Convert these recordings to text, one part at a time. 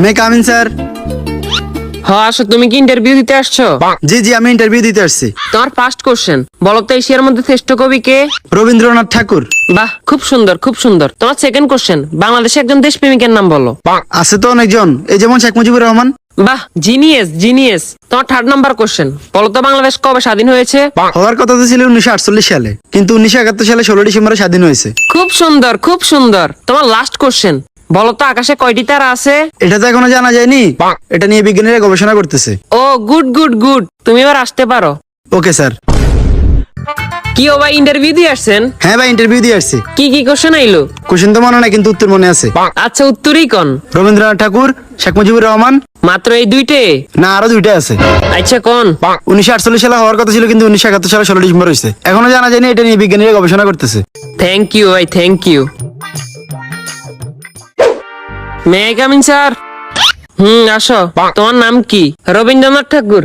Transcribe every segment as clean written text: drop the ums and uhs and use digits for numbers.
মে come in sir. হ্যাঁ আসো, তুমি কি ইন্টারভিউ দিতে আসছো? জি জি, আমি ইন্টারভিউ দিতে আসছি। তোমার ফার্স্ট কোশ্চেন, বলো তো এশিয়ার মধ্যে শ্রেষ্ঠ কবি কে? রবীন্দ্রনাথ ঠাকুর। বাহ, খুব সুন্দর খুব সুন্দর। তোমার সেকেন্ড কোশ্চেন, বাংলাদেশে একজন দেশপ্রেমিকের নাম বলো। আছে তো অনেকজন, এই যেমন শেখ মুজিবুর রহমান। বাহ, জিনিয়াস জিনিয়াস। তোমার থার্ড নাম্বার কোশ্চেন, বলো তো বাংলাদেশ কবে স্বাধীন হয়েছে? হওয়ার কথা তো ছিল 1948 সালে, কিন্তু 1971 সালে 16 ডিসেম্বরে স্বাধীন হয়েছে। খুব সুন্দর খুব সুন্দর। তোমার লাস্ট কোশ্চেন, বলো তো আকাশে কয়টি তারা আছে? এটা তো এখনো জানা যায়নি, এটা নিয়ে বিজ্ঞানীরা গবেষণা করতেছে। ও গুড গুড গুড, তুমি এবার আসতে পারো। Okay sir. কি ও ভাই, ইন্টারভিউ দিয়ে আসছেন? হ্যাঁ ভাই, ইন্টারভিউ দিয়ে আসছি। কি কি কোশ্চেন আইলো? কোশ্চেন তো মনে নাই, কিন্তু উত্তর মনে আছে। আচ্ছা, উত্তরই কোন? রবীন্দ্রনাথ ঠাকুর, শেখ মুজিবুর রহমান। মাত্র এই দুইটে? না, আরো দুইটা আছে। আচ্ছা কোন? 1948 সালে হওয়ার কথা ছিল, কিন্তু 1971 সালে 16 ডিসেম্বর হয়েছে। এখনো জানা যায়নি, এটা নিয়ে বিজ্ঞানীরা গবেষণা করতেছে। থ্যাংক ইউ ভাই, thank you. May I come in sir? আসো। তোমার নাম কি? রবীন্দ্রনাথ ঠাকুর।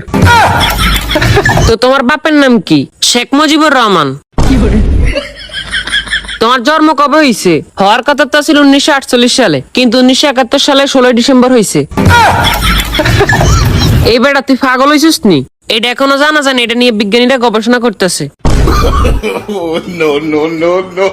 তো তোমার বাপের নাম কি? শেখ মুজিবুর রহমান। তোমার জন্ম কবে হয়েছে? হওয়ার কথা তো ছিল 1948 সালে, কিন্তু 1971 সালে 16 ডিসেম্বর হয়েছে। এই বেটা, তুই পাগল হয়েছিস নি? এটা এখনো জানা জানি, এটা নিয়ে বিজ্ঞানীরা গবেষণা করতেছে। no, no, no, no.